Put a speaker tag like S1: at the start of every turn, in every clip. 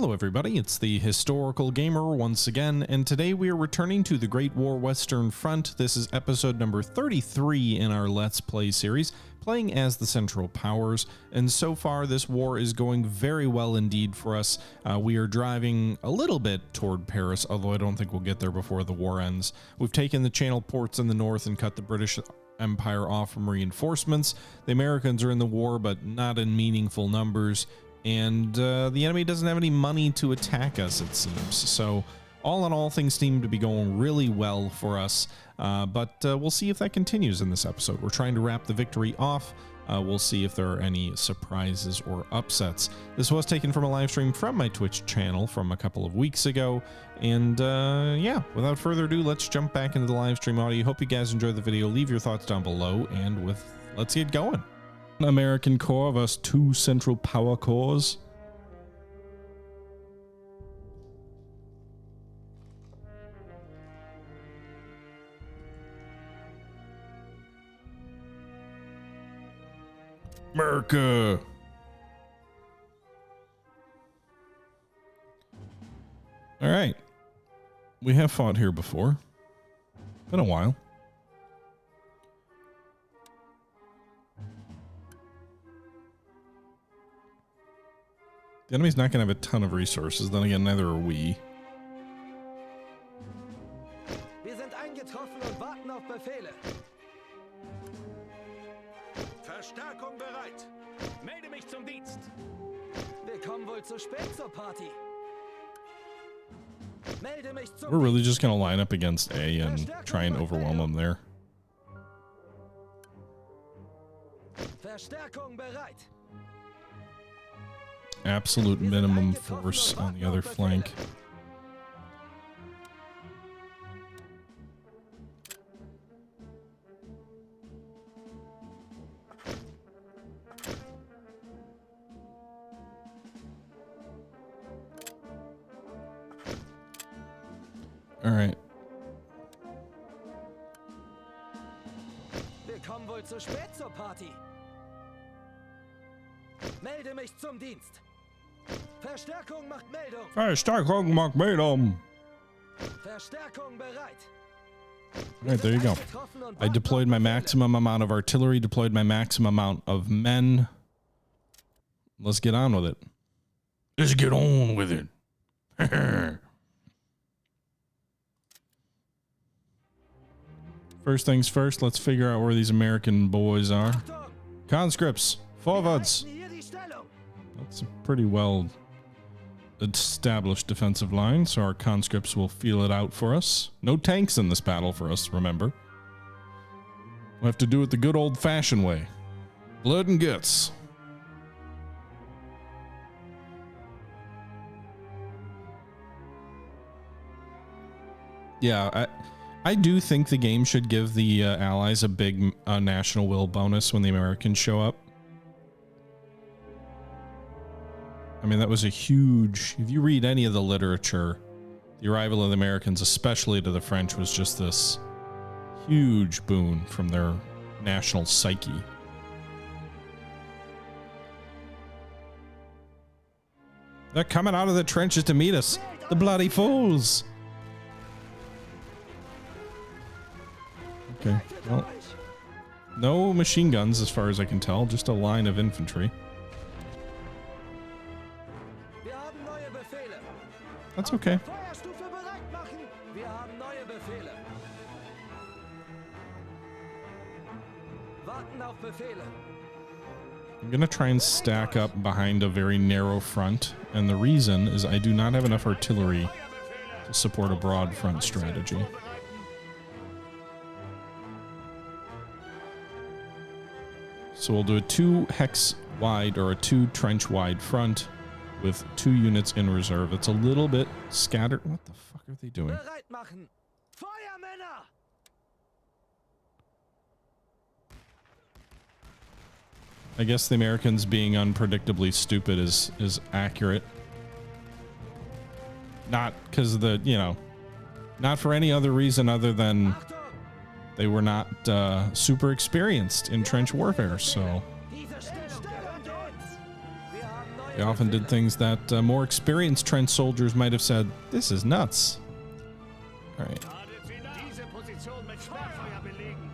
S1: Hello everybody, it's the Historical Gamer once again, and today we are returning to the Great War Western Front. This is episode number 33 in our Let's Play series, playing as the Central Powers, and so far this war is going very well indeed for us. We are driving a little bit toward Paris, although I don't think we'll get there before the war ends. We've taken the Channel ports in the north and cut the British Empire off from reinforcements. The Americans are in the war, but not in meaningful numbers. And the enemy doesn't have any money to attack us, it seems. So all in all, things seem to be going really well for us, but we'll see if that continues in this episode. We're trying to wrap the victory off. We'll see if there are any surprises or upsets. This was taken from a live stream from my Twitch channel from a couple of weeks ago. And yeah, without further ado, let's jump back into the live stream audio. Hope you guys enjoyed the video. Leave your thoughts down below, and let's get going. American Corps versus 2 Central Power Corps. America. All right. We have fought here before. Been a while. The enemy's not going to have a ton of resources, then again, neither are we.
S2: Wir sind eingetroffen und warten auf Befehle. Verstärkung bereit. Melde mich zum Dienst. Wir kommen wohl zu spät zur Party. Melde mich zum
S1: We're really just going to line up against A and try and overwhelm them there.
S2: Verstärkung bereit.
S1: Absolute minimum force on the other flank. All right.
S2: Wir kommen wohl zu spät zur Party. Melde mich zum Dienst. Verstärkung macht Meldung.
S1: Verstärkung macht Meldung.
S2: Verstärkung bereit.
S1: All right, there you go. I deployed my maximum amount of artillery, deployed my maximum amount of men. Let's get on with it. Let's get on with it. First things first, let's figure out where these American boys are. Conscripts, forwards. That's a pretty well established defensive line, so our conscripts will feel it out for us. No tanks in this battle for us, remember. We'll have to do it the good old-fashioned way. Blood and guts. Yeah, I do think the game should give the Allies a big national will bonus when the Americans show up. I mean, that was a huge, if you read any of the literature, the arrival of the Americans, especially to the French, was just this huge boon from their national psyche. They're coming out of the trenches to meet us. The bloody fools. Okay, well, no machine guns as far as I can tell, just a line of infantry. That's okay. I'm gonna try and stack up behind a very narrow front, and the reason is I do not have enough artillery to support a broad front strategy. So we'll do a 2 hex wide or a 2 trench wide front with 2 units in reserve. It's a little bit scattered. What the fuck are they doing? I guess the Americans being unpredictably stupid is accurate. Not because of the, you know, not for any other reason other than they were not super experienced in trench warfare, so They often did things that more experienced trench soldiers might have said, "This is nuts." All right.
S2: Diese Position mit Sperrfeuer belegen.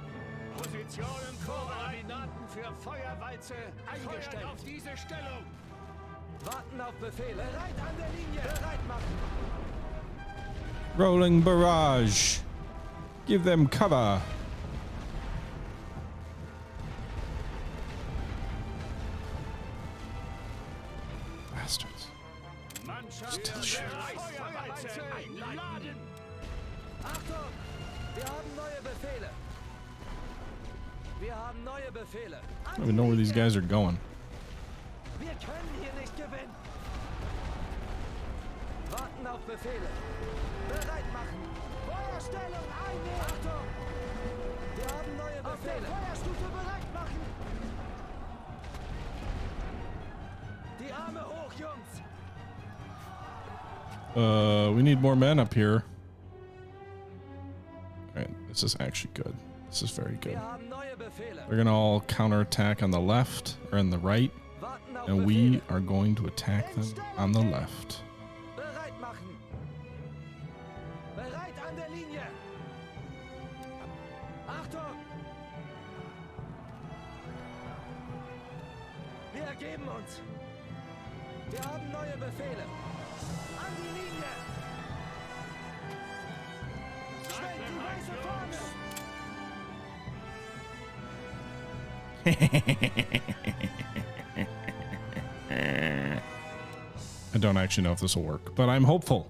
S2: Positionen Koordinaten für Feuerwalze eingestellt. Auf diese Stellung. Warten auf Befehle. Bereit an der Linie. Bereit machen.
S1: Rolling barrage. Give them cover. Bastards.
S2: Mannschaft Feuerwalze einladen. Achtung! Wir haben neue Befehle. Wir haben neue Befehle.
S1: I don't even know where these guys are going.
S2: Wir können hier nicht gewinnen. Warten auf Befehle. Bereit machen. Feuerstellung einnehmen. Achtung! Wir haben neue Befehle. Auf der Feuerstufe bereit machen. Die Arme hoch, Jungs.
S1: We need more men up here. Alright, this is actually good. This is very good.
S2: Wir haben neue Befehle.
S1: They're gonna all counterattack on the left or on the right,
S2: Warten auf
S1: and we
S2: Befehle.
S1: are going to attack them on the left.
S2: Bereit machen. Bereit an der Linie. Achtung! Wir ergeben uns. Wir haben neue Befehle. An die Linie. Schwenkt die weiße Fahne.
S1: I don't actually know if this will work, but I'm hopeful.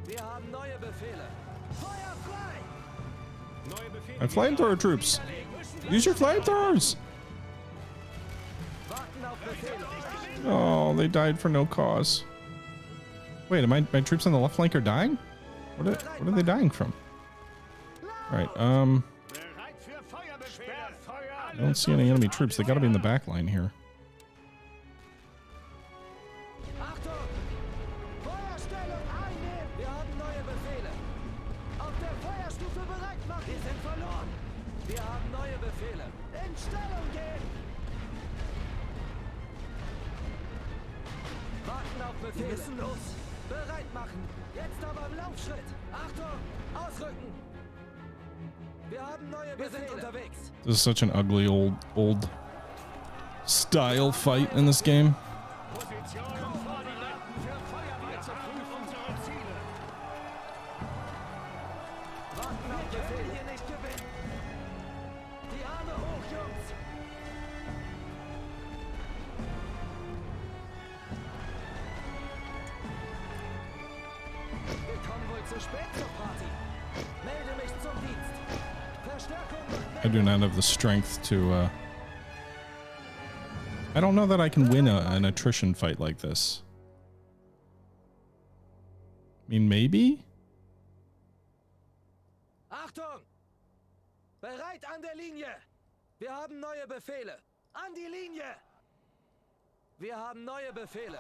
S2: Wir haben neue Befehle. Feuer frei. Neue Befehle.
S1: My flamethrower troops, use your flamethrowers.
S2: Warten auf Befehle.
S1: Oh, they died for no cause. Wait, my troops on the left flank are dying? What are they dying from? All right,
S2: Bereit für Feuerbefehle.
S1: I don't see any enemy troops. They gotta be in the back line here.
S2: Achtung! Feuerstellung einnehmen! Wir haben neue Befehle. Auf der Feuerstufe bereit machen! Wir sind verloren! Wir haben neue Befehle. In Stellung gehen! Warten auf Befehle. Wir müssen los! Bereit machen! Jetzt aber im Laufschritt! Achtung! Ausrücken! Wir haben neue Befehle. Wir sind unterwegs!
S1: This is such an ugly old style fight in this game.
S2: Position Koordinaten für Feuerwalze prüfen unsere Ziele. Warten auf Befehl. Hier nicht gewinnen. Die Arme hoch, Jungs. Wir kommen wohl zu spät zur Party. Melde mich zum Dienst. Verstärkung.
S1: I do not have the strength to, I don't know that I can win an attrition fight like this. I mean, maybe?
S2: Achtung! Bereit an der Linie! Wir haben neue Befehle! An die Linie! Wir haben neue Befehle!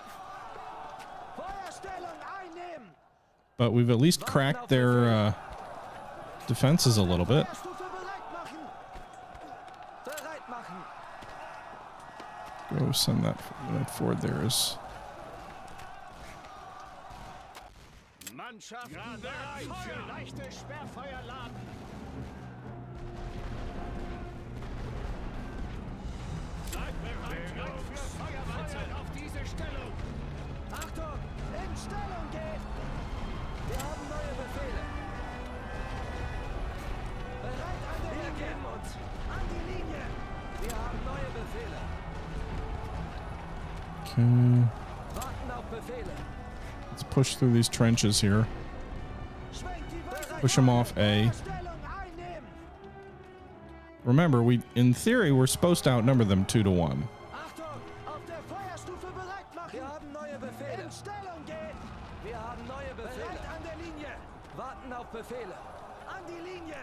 S2: Feuerstellung einnehmen!
S1: But we've at least cracked their defenses a little bit.
S2: Feuerstufe bereit machen! Bereit machen!
S1: Go send that unit forward there is.
S2: Mannschaften bereit für leichte Sperrfeuerladen! Seid bereit für Feuerwalze auf diese Stellung! Achtung! In Stellung gehen! Wir haben neue Befehle! Bereit an der Linie! Wir geben uns! An die Linie! Wir haben neue Befehle!
S1: Okay.
S2: Warten auf Befehle!
S1: Let's push through these trenches here.
S2: Schwenkt die weiße
S1: Push them off A.
S2: Stellung einnehmen!
S1: Remember, in theory, we're supposed to outnumber them 2-1.
S2: Achtung! Auf der Feuerstufe bereit machen! Wir haben neue Befehle! In Stellung gehen! Wir haben neue Befehle! Bereit an der Linie! Warten auf Befehle! An die Linie!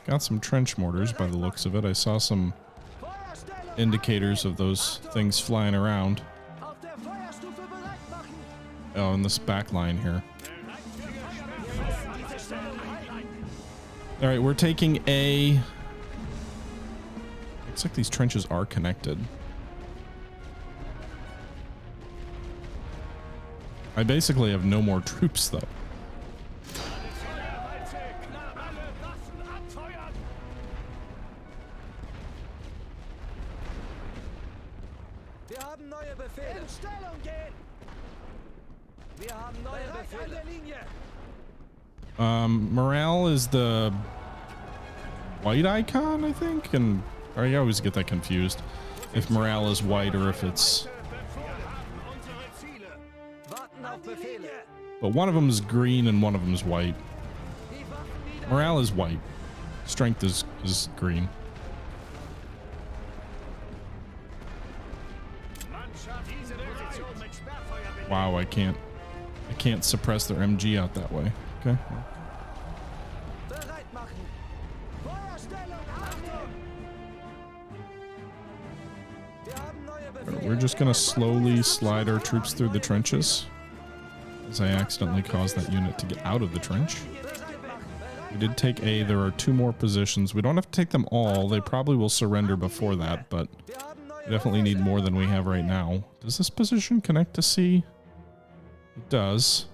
S1: Got some trench mortars by the looks of it. I saw some
S2: Feuerstellung
S1: indicators of those things flying around.
S2: auf der Feuerstufe bereit machen!
S1: Oh, in this back line here.
S2: Bereit für Feuerwehr! Diese Stellung einleiten!
S1: All right, we're taking A. Looks like these trenches are connected. I basically have no more troops, though. Morale is the white icon, I think, and I always get that confused. If morale is white or if it's... But one of them is green and one of them is white. Morale is white. Strength is green. Wow, I can't suppress their MG out that way. Okay. We're just gonna slowly slide our troops through the trenches, as I accidentally caused that unit to get out of the trench. We did take A. There are 2 more positions. We don't have to take them all. They probably will surrender before that, but we definitely need more than we have right now. Does this position connect to C? It does.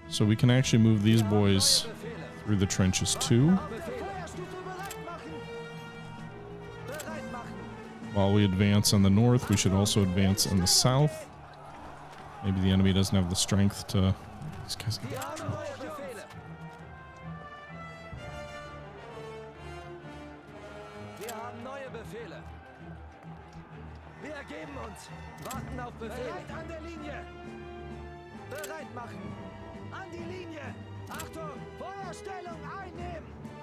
S1: So we can actually move these boys through the trenches too. While we advance on the north, we should also advance in the south. Maybe the enemy doesn't have the strength to... These guys can get trouble.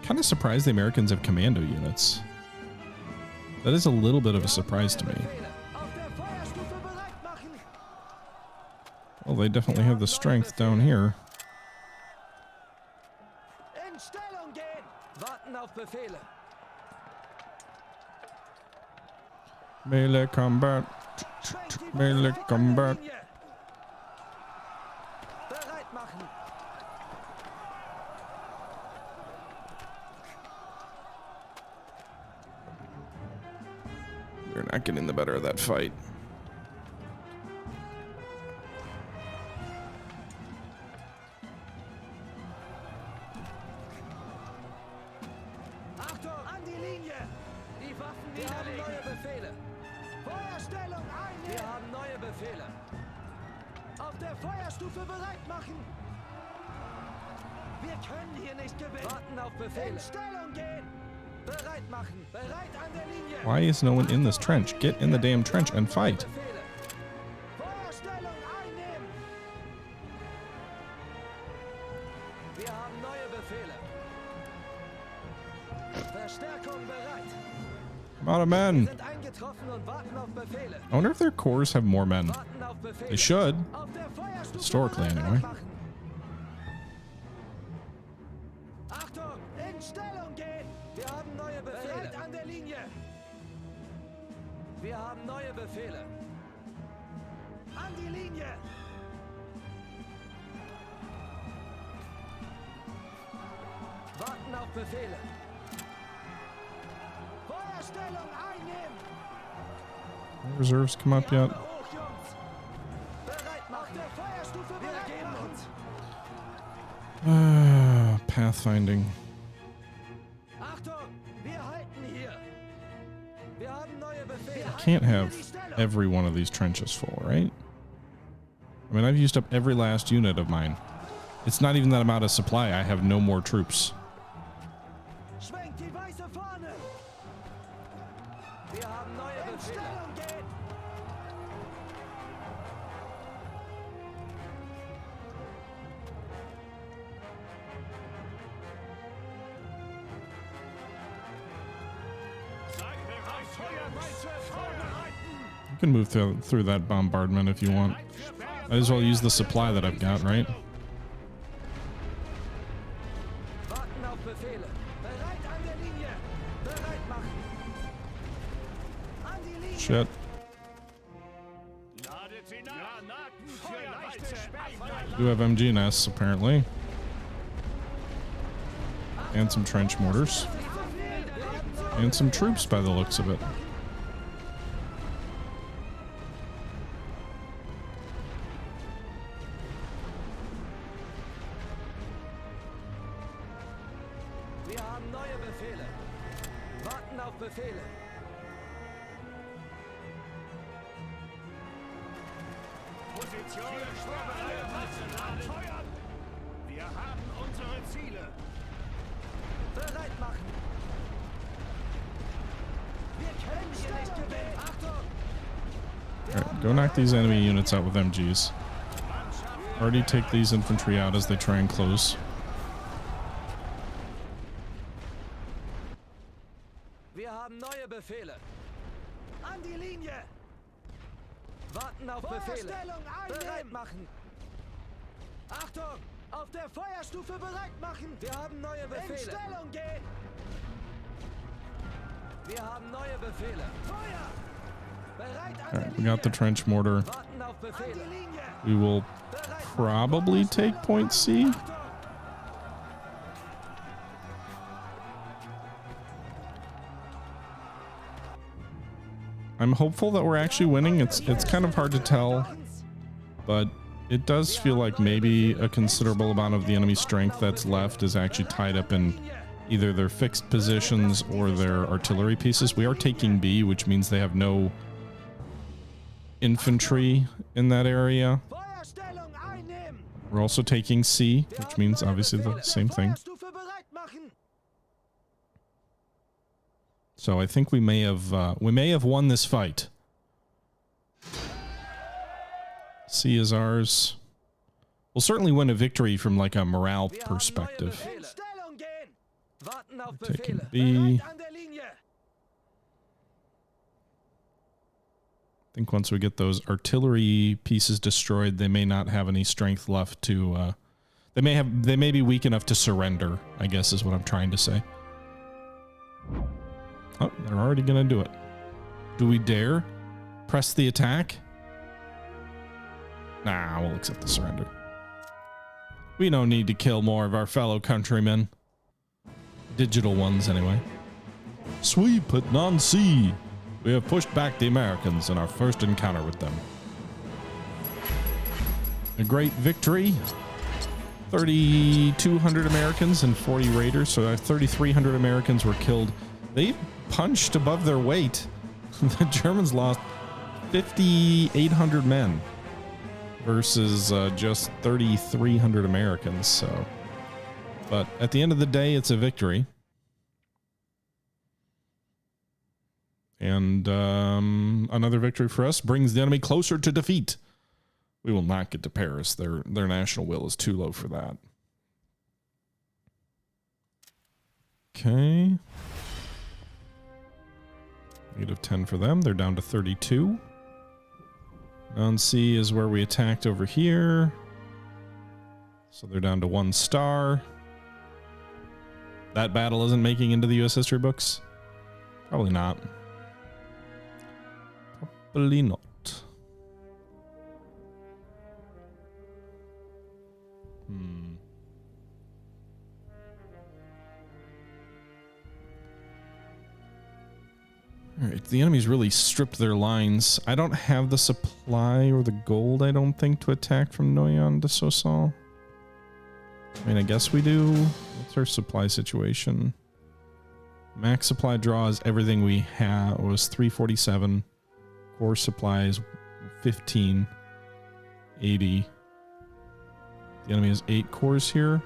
S1: Kind of surprised the Americans have commando units. That is a little bit of a surprise to me. Well, they definitely have the strength down here. Melee combat. Melee combat. We're not getting the better of that fight. Why is no one in this trench? Get in the damn trench and fight. I'm out of men. I wonder if their corps have more men. They should. Historically, anyway. No reserves come up yet. Pathfinding. I can't have every one of these trenches full, right? I mean, I've used up every last unit of mine. It's not even that I'm out of supply. I have no more troops. You can move through that bombardment if you want. Might as well use the supply that I've got, right? Shit. Do have MG nests, apparently. And some trench mortars. And some troops by the looks of it.
S2: Wir haben neue Befehle. Warten auf Befehle. Positionen vorbereitet. Feuern! Wir haben unsere Ziele. Bereit machen. Wir können hier nicht gewinnen. Achtung!
S1: Alright, go knock these enemy units out with MGs. Already take these infantry out as they try and close.
S2: Wir haben neue Befehle. An die Linie! Warten auf Befehle. Bereit machen. Achtung! Auf der Feuerstufe bereit machen. Wir haben neue Befehle. In Stellung gehen. Wir haben neue Befehle. Feuer! Bereit an der
S1: Alright, we
S2: Linie.
S1: got the trench mortar.
S2: Warten auf Befehle. An die Linie.
S1: We will probably take point C. I'm hopeful that we're actually winning. It's kind of hard to tell, but it does feel like maybe a considerable amount of the enemy strength that's left is actually tied up in either their fixed positions or their artillery pieces. We are taking B, which means they have no infantry in that area. We're also taking C, which means obviously the same thing. So I think we may have won this fight. C is ours. We'll certainly win a victory from like a morale perspective. We're taking B. I think once we get those artillery pieces destroyed, they may not have any strength left to, they may be weak enough to surrender, I guess is what I'm trying to say. Oh, they're already going to do it. Do we dare press the attack? Nah, we'll accept the surrender. We don't need to kill more of our fellow countrymen. Digital ones, anyway. Sweep at Nancy. We have pushed back the Americans in our first encounter with them. A great victory. 3,200 Americans and 40 raiders, so 3,300 Americans were killed. They punched above their weight. The Germans lost 5,800 men versus just 3,300 Americans. So, but at the end of the day, it's a victory. And another victory for us brings the enemy closer to defeat. We will not get to Paris. Their national will is too low for that. Okay. -10 for them. They're down to 32. Nancy is where we attacked over here. So they're down to 1 star. That battle isn't making into the U.S. history books? Probably not. Probably not. Alright, the enemy's really stripped their lines. I don't have the supply or the gold, I don't think, to attack from Noyon to Sosal. I mean, I guess we do. What's our supply situation? Max supply draw is everything we have. Was 347. Core supplies 15. 80. The enemy has 8 cores here.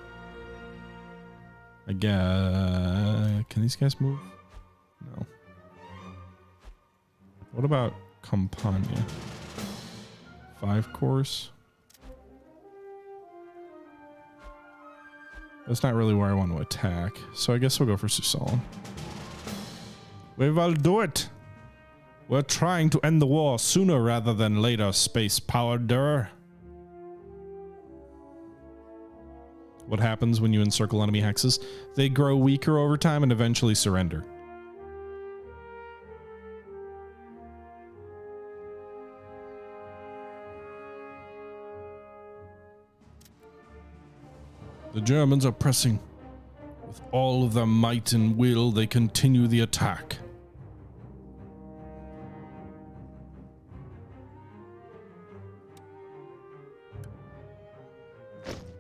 S1: I guess. Can these guys move? No. What about Campania? 5 cores? That's not really where I want to attack, so I guess we'll go for Susalem. We will do it! We're trying to end the war sooner rather than later, space powder. What happens when you encircle enemy hexes? They grow weaker over time and eventually surrender. The Germans are pressing with all of their might and will, they continue the attack.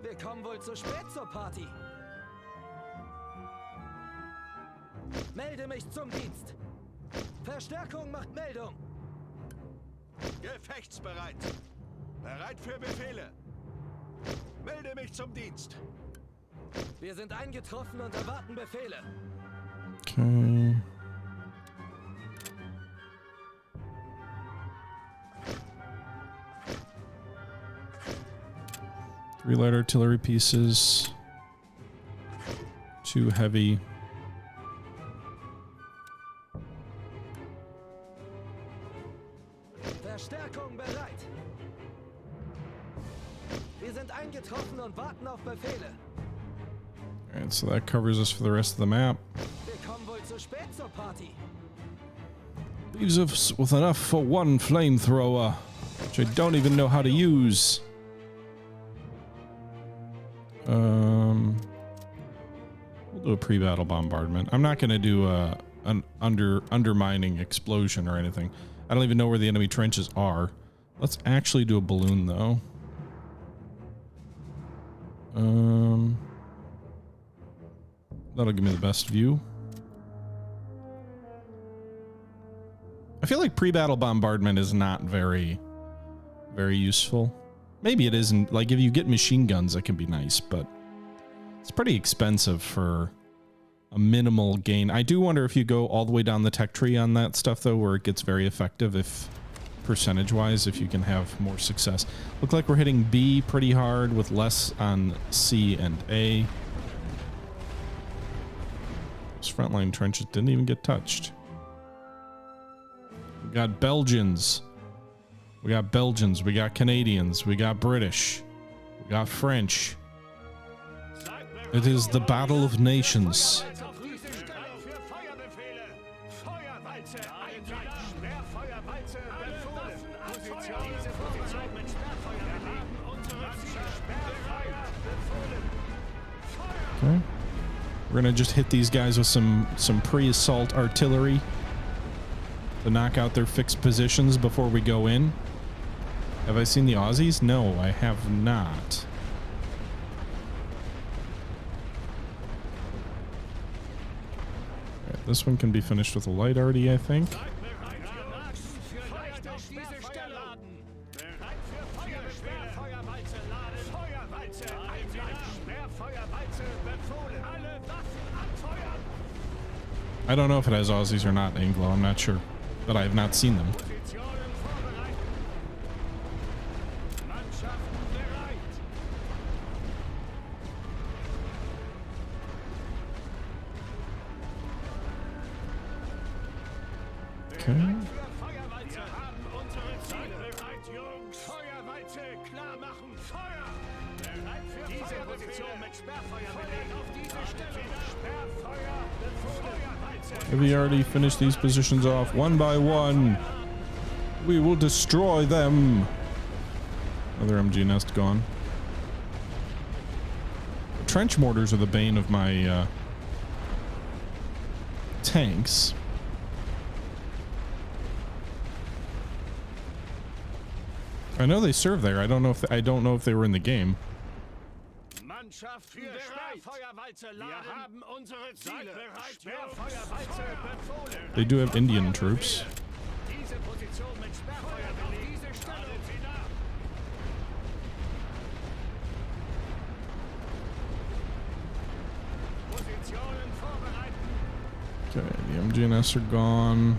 S2: Wir kommen wohl zu spät zur Party. Melde mich zum Dienst. Verstärkung macht Meldung.
S3: Gefechtsbereit. Bereit für Befehle. Melde mich zum Dienst.
S2: Wir sind eingetroffen und erwarten Befehle.
S1: Okay. 3 light artillery pieces. 2 heavy.
S2: Verstärkung bereit. Wir sind eingetroffen und warten auf Befehle.
S1: Alright, so that covers us for the rest of the map.
S2: Wir kommen wohl zu spät zur Party.
S1: Leaves us with enough for one flamethrower, which I don't even know how to use. We'll do a pre-battle bombardment. I'm not going to do an undermining explosion or anything. I don't even know where the enemy trenches are. Let's actually do a balloon though. That'll give me the best view. I feel like pre-battle bombardment is not very useful. Maybe it isn't. Like if you get machine guns, that can be nice, but it's pretty expensive for a minimal gain. I do wonder if you go all the way down the tech tree on that stuff though, where it gets very effective, if percentage-wise, if you can have more success. Look like we're hitting B pretty hard with less on C and A. Those frontline trenches didn't even get touched. We got Belgians. We got Belgians. We got Canadians. We got British. We got French. It is the Battle of Nations. Okay. We're gonna just hit these guys with some pre-assault artillery to knock out their fixed positions before we go in. Have I seen the Aussies? No, I have not. Right, this one can be finished with a light arty, I think. I don't know if it has Aussies or not, Anglo. I'm not sure, but I have not seen them. Okay. Have we already finished these positions off one by one? We will destroy them. Another MG nest gone. The trench mortars are the bane of my tanks. I know they serve there. I don't know if they were in the game. They do have Indian troops. Okay, the MGNS are gone.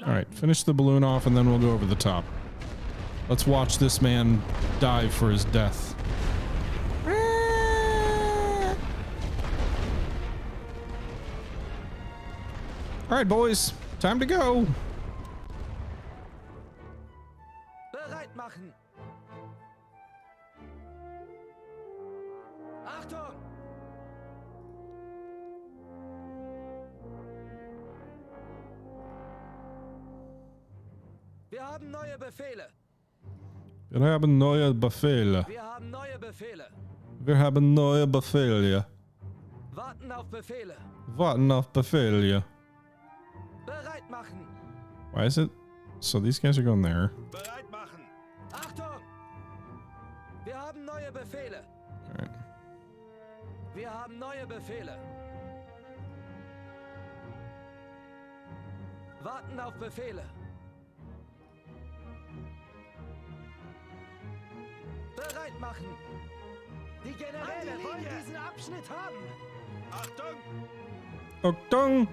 S1: Alright, finish the balloon off and then we'll go over the top. Let's watch this man dive for his death. Alright, boys, time to go.
S2: Bereit machen. Achtung! Wir haben neue Befehle.
S1: Wir haben neue Befehle.
S2: Wir haben neue Befehle.
S1: Wir haben neue Befehle.
S2: Warten auf Befehle.
S1: Warten auf Befehle.
S2: Bereit machen.
S1: Why is it? So these guys are going there.
S3: Bereit machen.
S2: Achtung! Wir haben neue Befehle.
S1: Alright.
S2: Wir haben neue Befehle. Warten auf Befehle. Bereit machen. Die Generäle wollen diesen Abschnitt haben.
S3: Achtung!
S1: Achtung!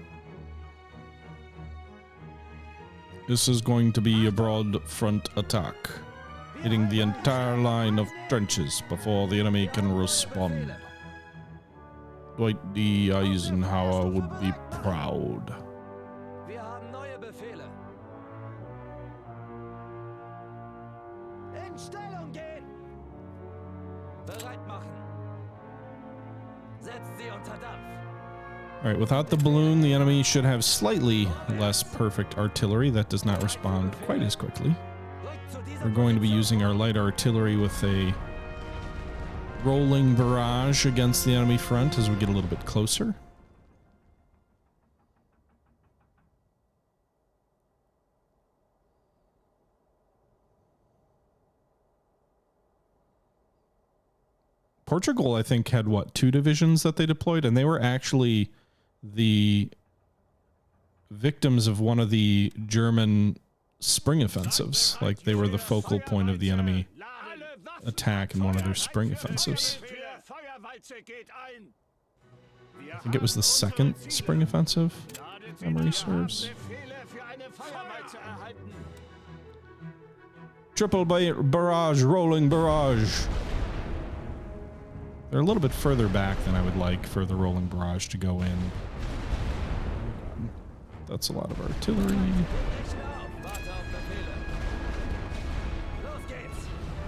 S1: This is going to be a broad front attack, hitting the entire line of trenches before the enemy can respond. Dwight D. Eisenhower would be proud.
S2: Wir haben neue Befehle. In Stellung gehen. Bereit machen. Setzt sie unter Dampf.
S1: Alright, without the balloon, the enemy should have slightly less perfect artillery that does not respond quite as quickly. We're going to be using our light artillery with a rolling barrage against the enemy front as we get a little bit closer. Portugal, I think, had what, 2 divisions that they deployed, and they were actually the victims of one of the German spring offensives. Like, they were the focal point of the enemy attack in one of their spring offensives. I think it was the second spring offensive, if memory serves. Triple barrage, rolling barrage. They're a little bit further back than I would like for the rolling barrage to go in. That's a lot of artillery.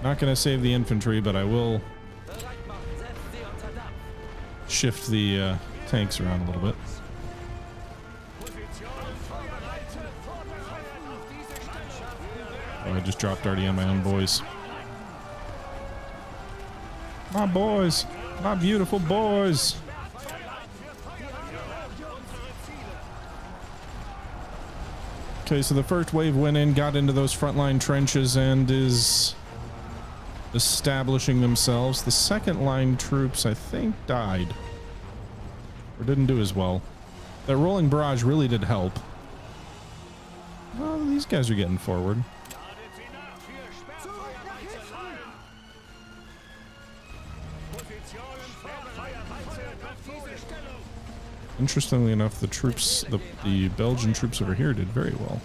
S1: Not going to save the infantry, but I will shift the tanks around a little bit. Oh, I just dropped already on my own boys. My boys, my beautiful boys. Okay, so the first wave went in, got into those frontline trenches, and is establishing themselves. The second line troops, I think, died. Or didn't do as well. That rolling barrage really did help. Well, these guys are getting forward. Interestingly enough, the troops, the Belgian troops over here did very well.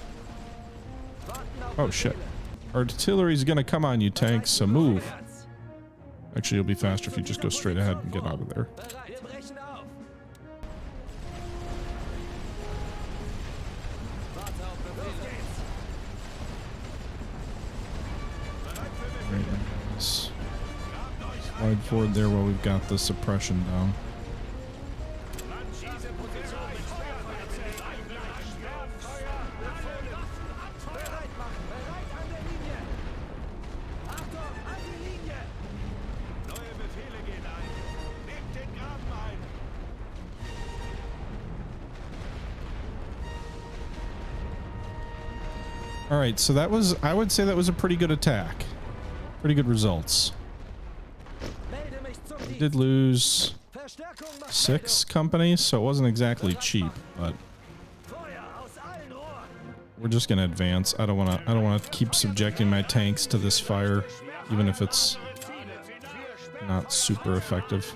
S1: Oh shit. Artillery's gonna come on you, tanks, so move. Actually, it'll be faster if you just go straight ahead and get out of there. Right, slide forward there while we've got the suppression down. All right, so that was, I would say that was a pretty good attack. Pretty good results. We did lose 6 companies, so it wasn't exactly cheap, but we're just gonna advance. I don't wanna keep subjecting my tanks to this fire, even if it's not super effective.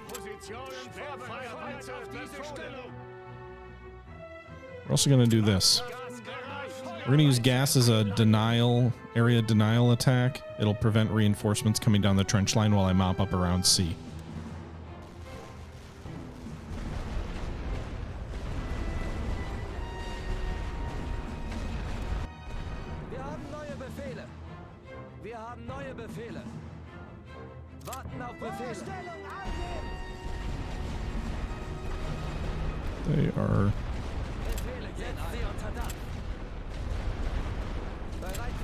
S1: We're also gonna do this. We're going to use gas as a area denial attack. It'll prevent reinforcements coming down the trench line while I mop up around C. They are...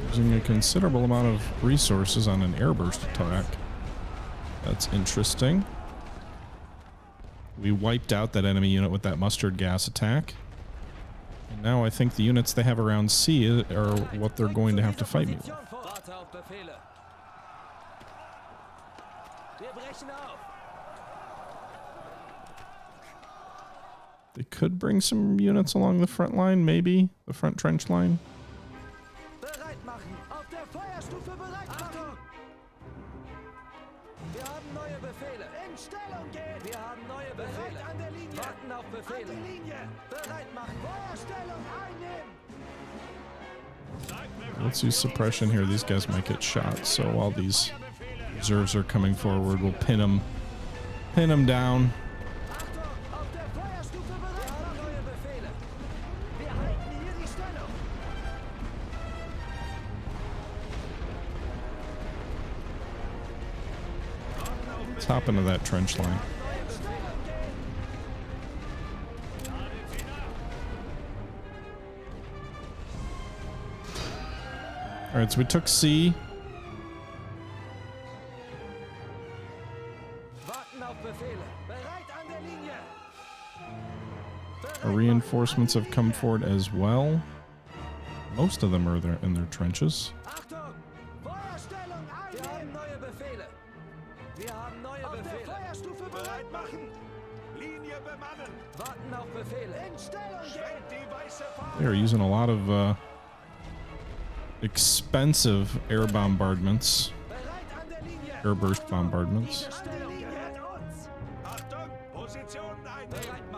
S1: Using a considerable amount of resources on an airburst attack. That's interesting. We wiped out that enemy unit with that mustard gas attack. And now I think the units they have around C are what they're going to have to fight me with. They could bring some units along the front line, maybe. The front trench line. Let's use suppression here. These guys might get shot, so while these reserves are coming forward, we'll pin them down. Let's hop into that trench line. All right, so we took C. Our reinforcements have come forward as well. Most of them are there in their trenches. They are using a lot of expensive air bombardments, airburst bombardments.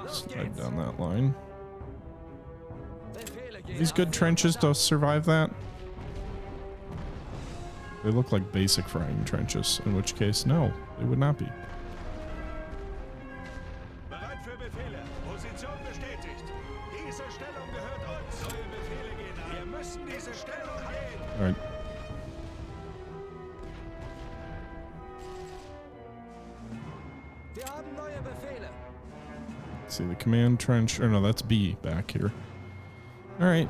S1: Slide down that line. Are these good trenches to survive that? They look like basic frying trenches, in which case, no, they would not be. All right. Let's see the command trench. Or no, that's B back here. All right.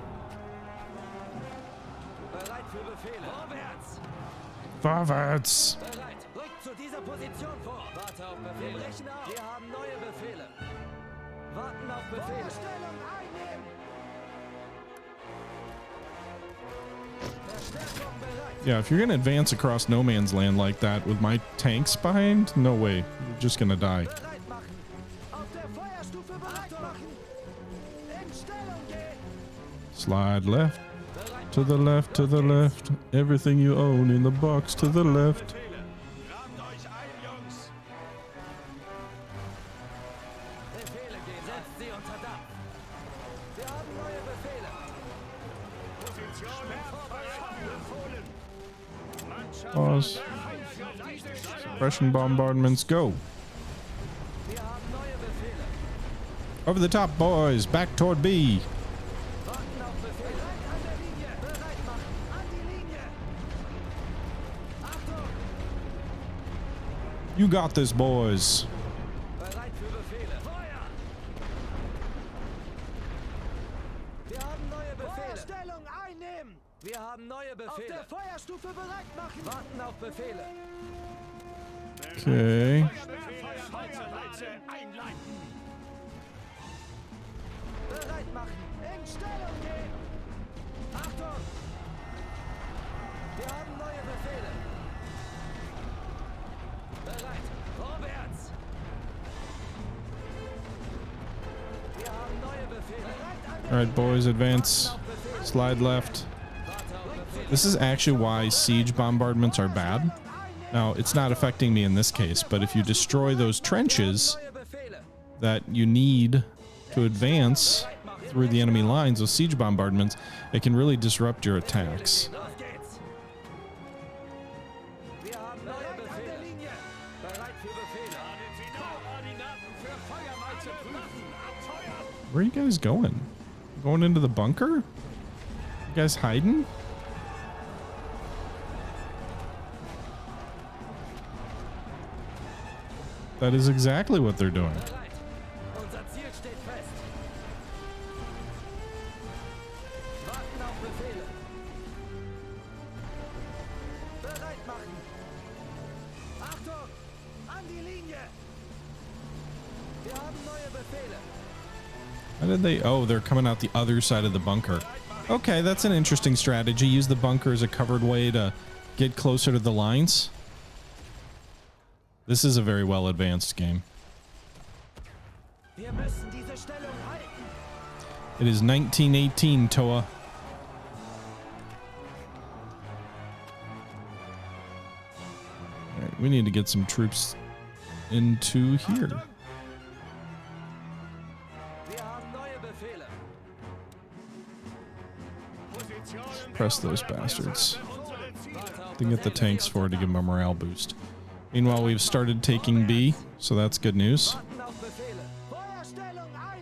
S1: Vorwärts. Yeah, if you're gonna advance across no man's land like that with my tanks behind, no way. You're just gonna die. Slide left, to the left, to the left. Everything you own in the box to the left. Pause. Suppression bombardments, go. Over the top, boys. Back toward B. You got this, boys. Okay. All right, boys, advance. Slide left. This is actually why siege bombardments are bad. Now, it's not affecting me in this case, but if you destroy those trenches that you need to advance through the enemy lines with siege bombardments, it can really disrupt your attacks. Where are you guys going? Going into the bunker? You guys hiding? That is exactly what they're doing. How did they? Oh, they're coming out the other side of the bunker. Okay, that's an interesting strategy. Use the bunker as a covered way to get closer to the lines. This is a very well advanced game. It is 1918, Toa. Alright, we need to get some troops into here. Press those bastards. Then get the tanks forward to give them a morale boost. Meanwhile, we've started taking B, so that's good news.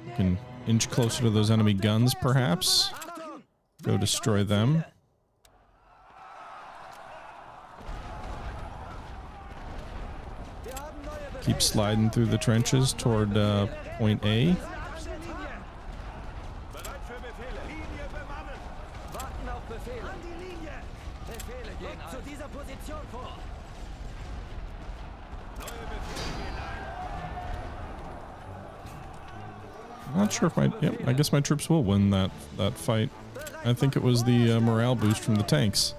S1: We can inch closer to those enemy guns, perhaps. Go destroy them. Keep sliding through the trenches toward point A. Not sure if I guess my troops will win that fight. I think it was the morale boost from the tanks.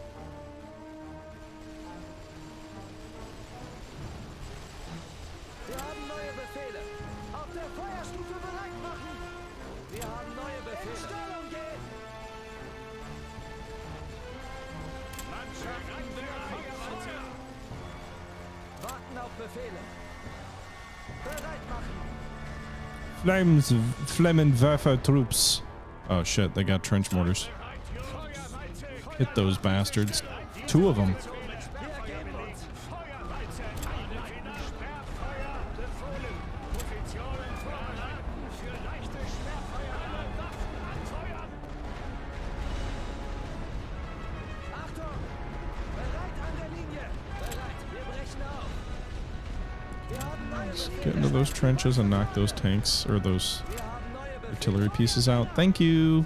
S1: Flammenwerfer troops. Oh shit, they got trench mortars. Hit those bastards. 2 of them. Get into those trenches and knock those tanks or those artillery pieces out. Thank you.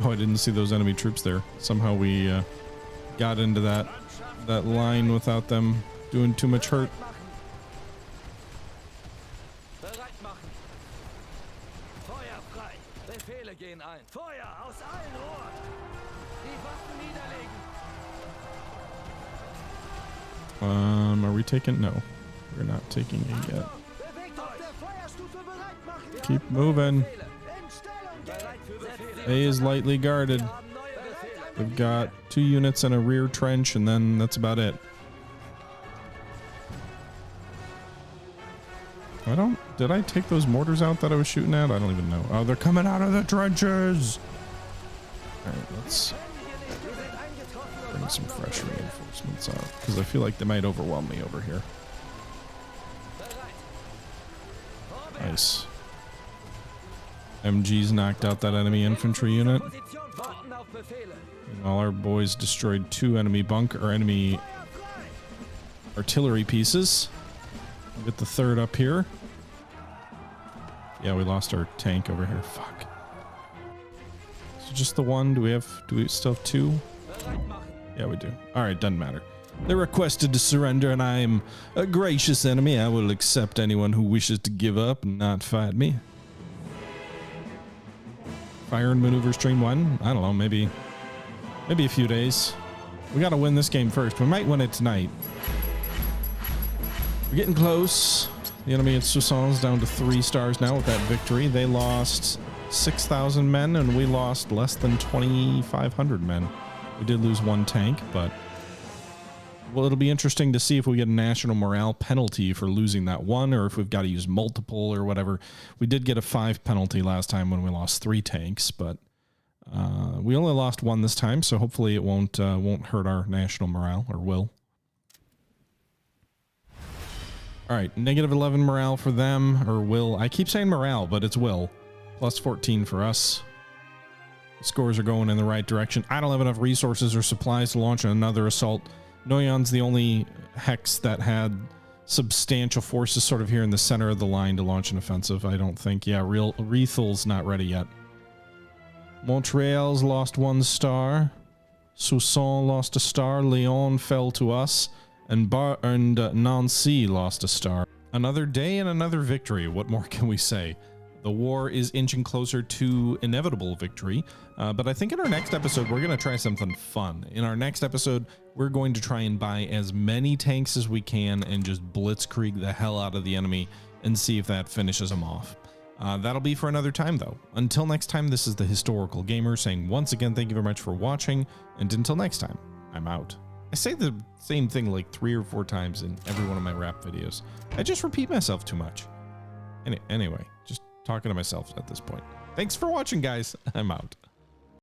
S1: Oh, I didn't see those enemy troops there. Somehow we got into that line without them doing too much hurt. Are we taking? No, we're not taking it yet. Keep moving. A is lightly guarded. We've got 2 units in a rear trench, and then that's about it. Did I take those mortars out that I was shooting at? I don't even know. Oh, they're coming out of the trenches. All right, let's bring some fresh reinforcements out because I feel like they might overwhelm me over here. Nice. MG's knocked out that enemy infantry unit. While our boys destroyed 2 enemy enemy artillery pieces. We'll get the 3rd up here. Yeah, we lost our tank over here. Fuck. So just the 1. Do we still have 2? Yeah, we do. Alright, doesn't matter. They requested to surrender, and I am a gracious enemy. I will accept anyone who wishes to give up and not fight me. Fire and maneuver stream 1? I don't know, maybe a few days. We gotta win this game first. We might win it tonight. We're getting close. The enemy at Soissons down to 3 stars now with that victory. They lost 6,000 men, and we lost less than 2,500 men. We did lose 1 tank, but well, it'll be interesting to see if we get a national morale penalty for losing that 1, or if we've got to use multiple or whatever. We did get a 5 penalty last time when we lost 3 tanks, but we only lost 1 this time, so hopefully it won't hurt our national morale, or will. All right, -11 morale for them, or will. I keep saying morale, but it's will. Plus 14 for us. The scores are going in the right direction. I don't have enough resources or supplies to launch another assault. Noyon's the only hex that had substantial forces sort of here in the center of the line to launch an offensive, I don't think. Yeah, Riethel's not ready yet. Montreal's lost 1 star. Soissons lost a star, Lyon fell to us, and Nancy lost a star. Another day and another victory. What more can we say? The war is inching closer to inevitable victory, but I think in our next episode, we're going to try something fun. In our next episode, we're going to try and buy as many tanks as we can and just blitzkrieg the hell out of the enemy and see if that finishes them off. That'll be for another time, though. Until next time, this is the Historical Gamer saying once again, thank you very much for watching, and until next time, I'm out. I say the same thing like 3 or 4 times in every one of my rap videos. I just repeat myself too much. Anyway, just talking to myself at this point. Thanks for watching, guys. I'm out.